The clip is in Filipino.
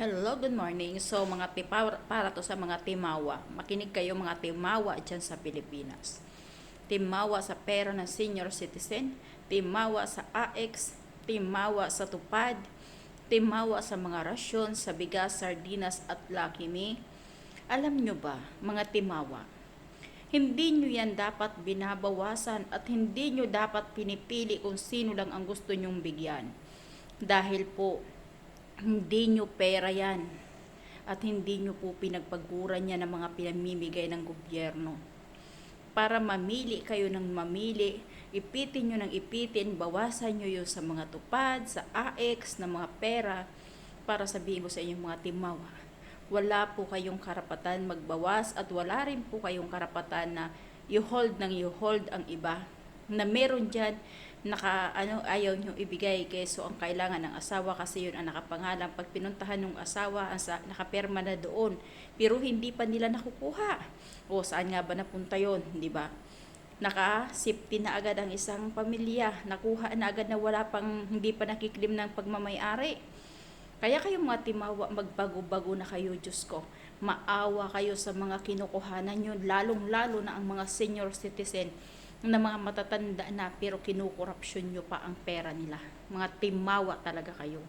Hello, good morning. So, mga para to sa mga timawa. Makinig kayo mga timawa dyan sa Pilipinas. Timawa sa pera ng senior citizen, timawa sa AX, timawa sa tupad, timawa sa mga rasyon, sa bigas, sardinas at Lucky Me. Alam nyo ba, mga timawa, hindi nyo yan dapat binabawasan at hindi nyo dapat pinipili kung sino lang ang gusto nyong bigyan. Dahil po, hindi nyo pera yan at hindi nyo po pinagpaguran yan ng mga pinamimigay ng gobyerno. Para mamili kayo ng mamili, ipitin nyo ng ipitin, bawasan nyo yung sa mga tupad, sa AX, na mga pera, para sabihin ko sa inyong mga timawa, wala po kayong karapatan magbawas at wala rin po kayong karapatan na i-hold ang iba na meron dyan ayaw nyo ibigay keso ang kailangan ng asawa kasi yun ang nakapangalan pag pinuntahan ng asawa nakaperma na doon pero hindi pa nila nakukuha o saan nga ba napunta yon, di ba? Naka-safety na agad ang isang pamilya, nakuha na agad na wala pang hindi pa nakiklim ng pagmamay-ari. Kaya kayo mga timawa, magbago-bago na kayo, Diyos ko. Maawa kayo sa mga kinukuhanan nyo, lalong-lalo na ang mga senior citizen na mga matatanda na pero kinukorupsyon nyo pa ang pera nila. Mga timawa talaga kayo.